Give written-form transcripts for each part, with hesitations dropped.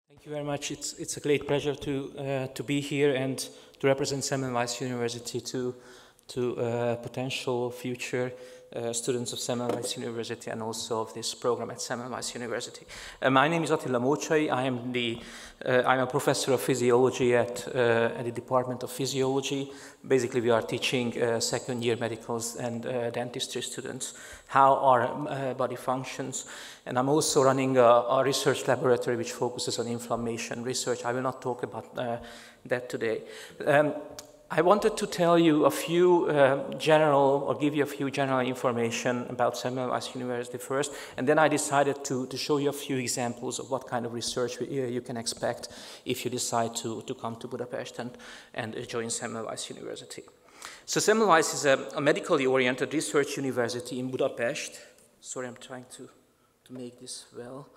Thank you very much. It's a great pleasure to be here and to represent Semmelweis University to potential future students of Semmelweis University and also of this program at Semmelweis University. My name is Attila Mócsai. I'm a professor of physiology at the Department of Physiology. Basically, we are teaching second-year medicals and dentistry students how our body functions. And I'm also running a research laboratory which focuses on inflammation research. I will not talk about that today. I wanted to tell you a few give you a few general information about Semmelweis University first, and then I decided to show you a few examples of what kind of research you can expect if you decide to come to Budapest and join Semmelweis University. So Semmelweis is a medically oriented research university in Budapest. Sorry, I'm trying to make this well.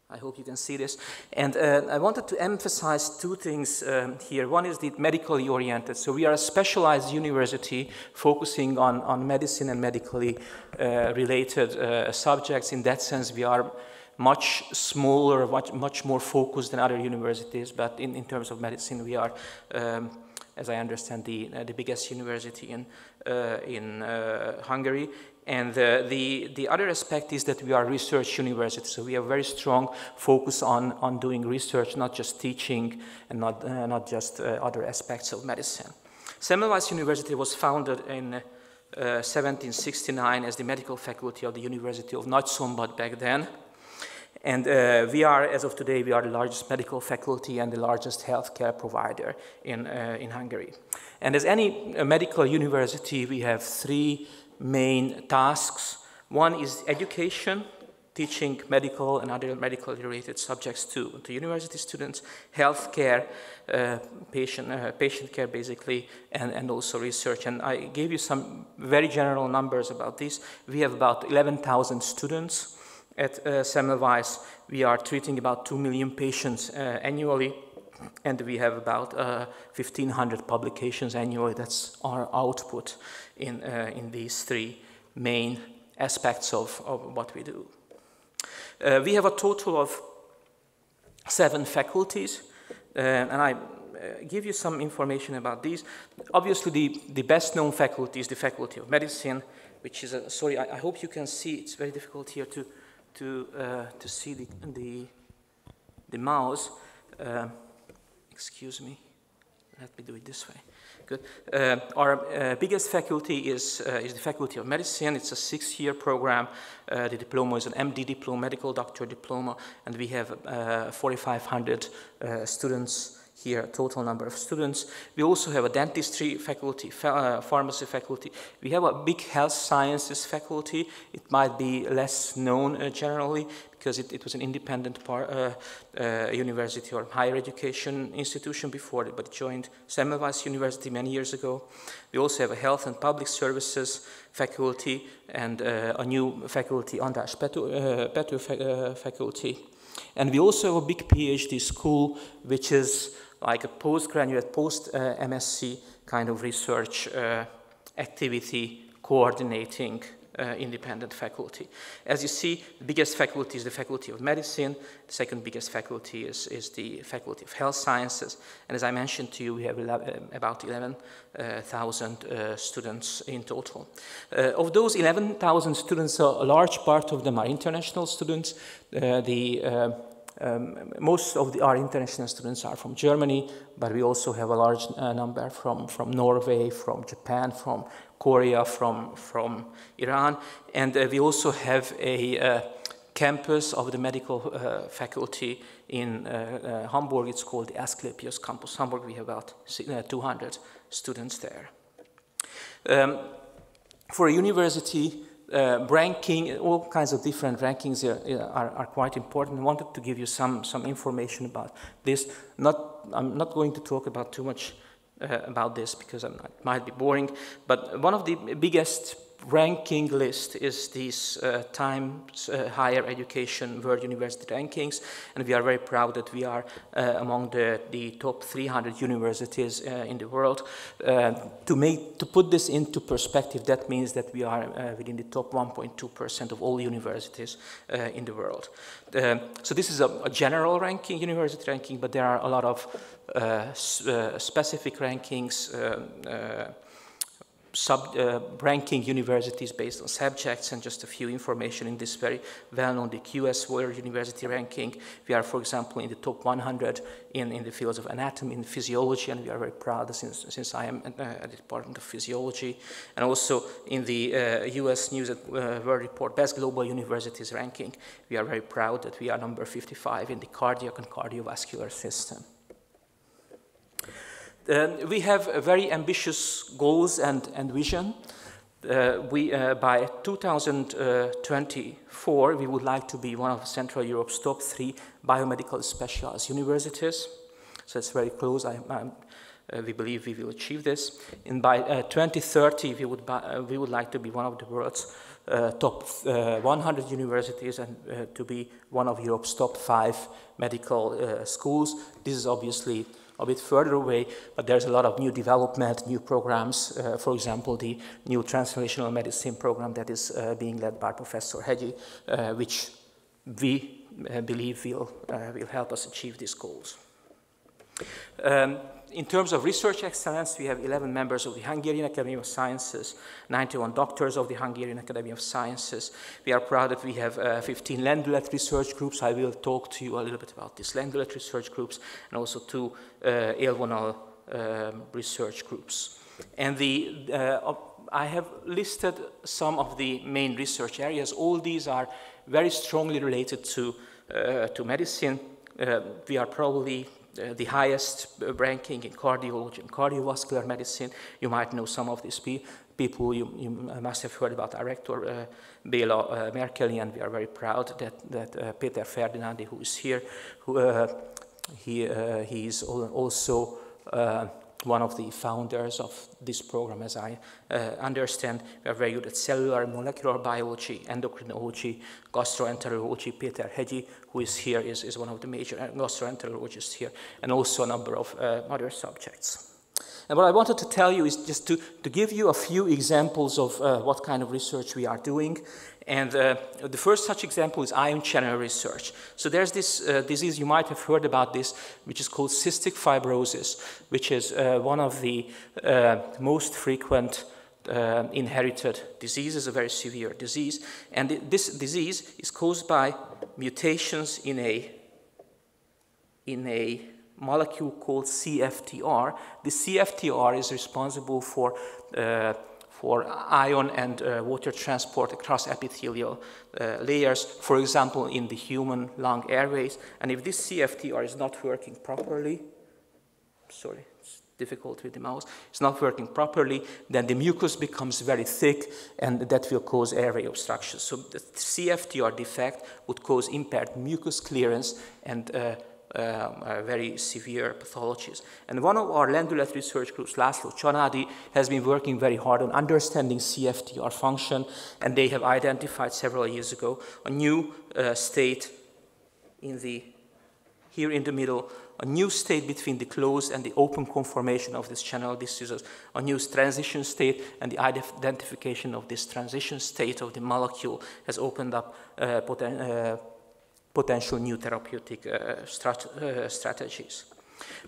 I hope you can see this. And I wanted to emphasize two things here. One is the medically oriented. So we are a specialized university focusing on medicine and medically related subjects. In that sense, we are much smaller, much more focused than other universities. But in terms of medicine, we are, as I understand, the biggest university in Hungary. And the other aspect is that we are a research university, so we have a very strong focus on doing research, not just teaching and not just other aspects of medicine. Semmelweis University was founded in 1769 as the medical faculty of the University of Nagyszombat back then. And as of today, we are the largest medical faculty and the largest healthcare provider in Hungary. And as any medical university, we have three main tasks. One is education, teaching medical and other medically related subjects to university students, healthcare, patient care basically, and also research. And I gave you some very general numbers about this. We have about 11,000 students at Semmelweis. We are treating about 2 million patients annually, and we have about 1,500 publications annually. That's our output in these three main aspects of what we do. We have a total of 7 faculties, and I give you some information about these. Obviously, the best known faculty is the Faculty of Medicine, which is sorry, I hope you can see. It's very difficult here to see the mouse. Excuse me. Let me do it this way. Good. Our biggest faculty is the Faculty of Medicine. It's a 6-year program. The diploma is an MD diploma, medical doctor diploma, and we have 4,500 students here, total number of students. We also have a dentistry faculty, pharmacy faculty. We have a big health sciences faculty. It might be less known generally because it was an independent university or higher education institution before, but it joined Semmelweis University many years ago. We also have a health and public services faculty and a new faculty, András Pető faculty. And we also have a big PhD school, which is like a postgraduate, post-MSc kind of research activity coordinating independent faculty. As you see, the biggest faculty is the Faculty of Medicine. The second biggest faculty is the Faculty of Health Sciences. And as I mentioned to you, we have about 11,000 students in total. Of those 11,000 students, a large part of them are international students. Most of our international students are from Germany, but we also have a large number from Norway, from Japan, from Korea, from Iran, and we also have a campus of the medical faculty in Hamburg. It's called the Asklepios campus Hamburg. We have about 200 students there. For a university, ranking, all kinds of different rankings are quite important. I wanted to give you some information about this. I'm not going to talk about too much about this because it might be boring, but one of the biggest ranking list is these Times Higher Education World University Rankings, and we are very proud that we are among the top 300 universities in the world. To put this into perspective, that means that we are within the top 1.2% of all universities in the world. So this is a general ranking, university ranking, but there are a lot of specific rankings, ranking universities based on subjects, and just a few information in this very well-known, the QS World University Ranking. We are, for example, in the top 100 in the fields of anatomy and physiology, and we are very proud since I am a department of physiology. And also in the US News & World Report Best Global Universities Ranking, we are very proud that we are number 55 in the cardiac and cardiovascular system. We have very ambitious goals and vision. By 2024, we would like to be one of Central Europe's top 3 biomedical specialized universities. So it's very close. We believe we will achieve this. And by 2030, we would like to be one of the world's top 100 universities, and to be one of Europe's top 5 medical schools. This is obviously a bit further away, but there's a lot of new development, new programs. For example, the new translational medicine program that is being led by Professor Hegyi, which we believe will help us achieve these goals. In terms of research excellence, we have 11 members of the Hungarian Academy of Sciences, 91 doctors of the Hungarian Academy of Sciences. We are proud that we have 15 Lendület research groups. I will talk to you a little bit about these Lendület research groups, and also 2 élvonal research groups. And I have listed some of the main research areas. All these are very strongly related to medicine. We are probably the highest ranking in cardiology and cardiovascular medicine. You might know some of these people. You must have heard about our rector, Béla Merkeli, and we are very proud that Peter Ferdinandi, who is here, he is also one of the founders of this program, as I understand. We are very good at cellular and molecular biology, endocrinology, gastroenterology. Peter Hegyi, who is here, is one of the major gastroenterologists here, and also a number of other subjects. And what I wanted to tell you is just to give you a few examples of what kind of research we are doing. And the first such example is ion channel research. So there's this disease, you might have heard about this, which is called cystic fibrosis, which is one of the most frequent inherited diseases, a very severe disease. And this disease is caused by mutations in a molecule called CFTR. The CFTR is responsible for ion and water transport across epithelial layers, for example, in the human lung airways. And if this CFTR is not working properly, sorry, it's difficult with the mouse, it's not working properly, then the mucus becomes very thick, and that will cause airway obstruction. So the CFTR defect would cause impaired mucus clearance and very severe pathologies. And one of our Lendület research groups, László Csanádi, has been working very hard on understanding CFTR function, and they have identified several years ago a new state here in the middle, a new state between the closed and the open conformation of this channel. This is a new transition state, and the identification of this transition state of the molecule has opened up potential new therapeutic strategies.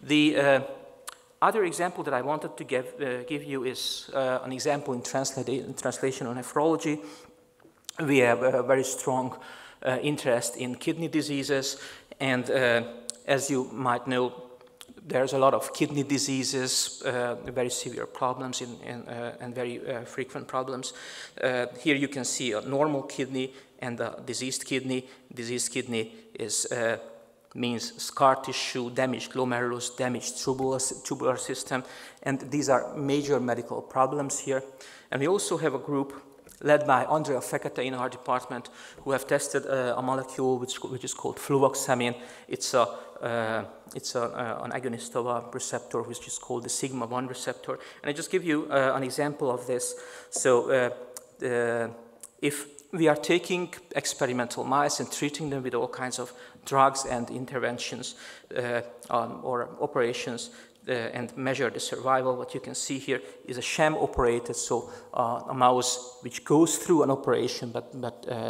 The other example that I wanted to give you is an example in translational nephrology. We have a very strong interest in kidney diseases, and as you might know, there's a lot of kidney diseases, very severe problems and very frequent problems. Here you can see a normal kidney and a diseased kidney. Diseased kidney means scar tissue, damaged glomerulus, damaged tubular system, and these are major medical problems here. And we also have a group led by Andrea Fekete in our department, who have tested a molecule which is called fluvoxamine. It's an agonist of a receptor which is called the sigma-1 receptor. And I just give you an example of this. So if we are taking experimental mice and treating them with all kinds of drugs and interventions or operations and measure the survival, what you can see here is a sham operated, so a mouse which goes through an operation but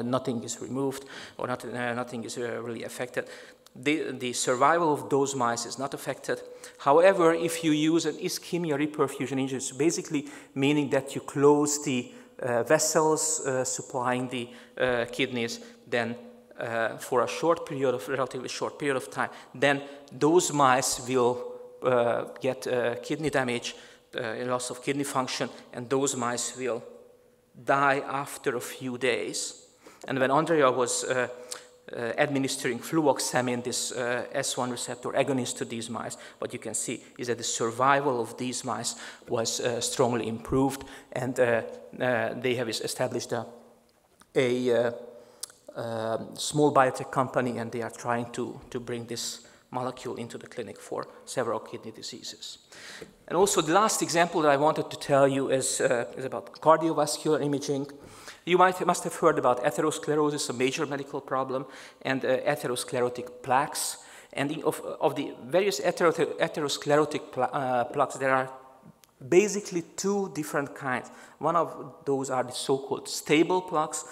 nothing is removed or nothing is really affected. The survival of those mice is not affected. However, if you use an ischemia reperfusion injury, it's basically meaning that you close the vessels supplying the kidneys, then for a relatively short period of time, then those mice will get kidney damage, loss of kidney function, and those mice will die after a few days. And when Andrea was administering fluoxamine, this S1 receptor agonist to these mice, what you can see is that the survival of these mice was strongly improved, and they have established a small biotech company, and they are trying to bring this molecule into the clinic for several kidney diseases. And also the last example that I wanted to tell you is about cardiovascular imaging. You must have heard about atherosclerosis, a major medical problem, and atherosclerotic plaques. And of the various atherosclerotic plaques, there are basically two different kinds. One of those are the so-called stable plaques.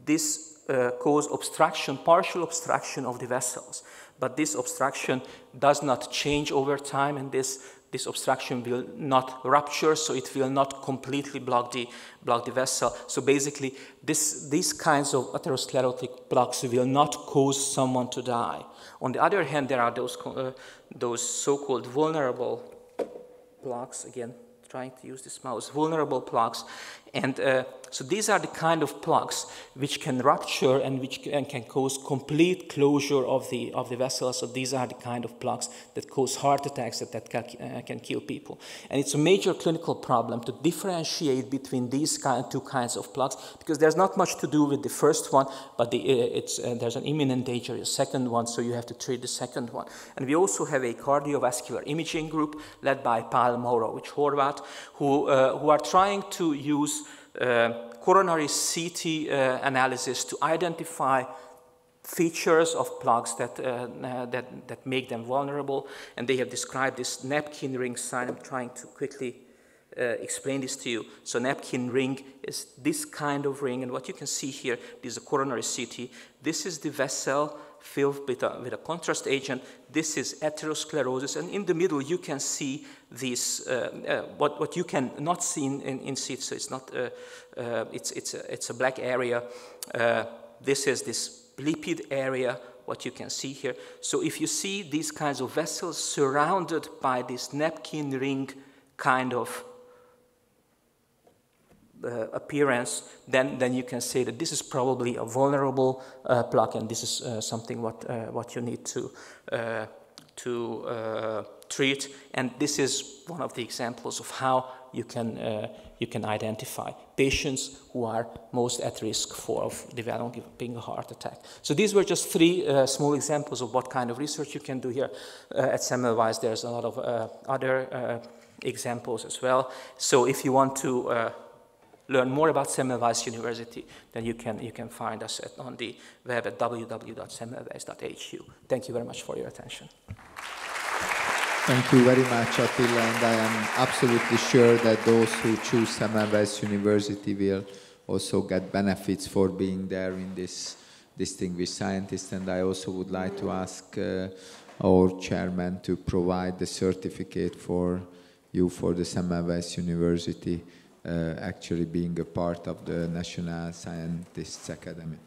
This cause obstruction, partial obstruction of the vessels. But this obstruction does not change over time, and this obstruction will not rupture, so it will not completely block the vessel. So basically, these kinds of atherosclerotic plaques will not cause someone to die. On the other hand, there are those so-called vulnerable plaques, again, trying to use this mouse, vulnerable plaques. And so these are the kind of plaques which can rupture and which can cause complete closure of the vessel. So these are the kind of plaques that cause heart attacks that can kill people. And it's a major clinical problem to differentiate between these two kinds of plaques, because there's not much to do with the first one, but there's an imminent danger in the second one, so you have to treat the second one. And we also have a cardiovascular imaging group led by Pál Maurovics Horváth, who are trying to use coronary CT analysis to identify features of plaques that make them vulnerable. And they have described this napkin ring sign. I'm trying to quickly explain this to you. So napkin ring is this kind of ring, and what you can see here is a coronary CT. This is the vessel filled with a contrast agent. This is atherosclerosis, and in the middle you can see these what you can not see in CT. So it's not it's a black area. This is this lipid area, what you can see here. So if you see these kinds of vessels surrounded by this napkin ring kind of appearance, then you can say that this is probably a vulnerable plaque, and this is something what you need to treat. And this is one of the examples of how you can identify patients who are most at risk of developing a heart attack. So these were just three small examples of what kind of research you can do here at Semmelweis. There's a lot of other examples as well. So if you want to learn more about Semmelweis University, then you can find us on the web at www.semmelweis.hu. Thank you very much for your attention. Thank you very much, Attila, and I am absolutely sure that those who choose Semmelweis University will also get benefits for being there in this distinguished scientist. And I also would like to ask our chairman to provide the certificate for you for the Semmelweis University actually being a part of the National Scientists Academy.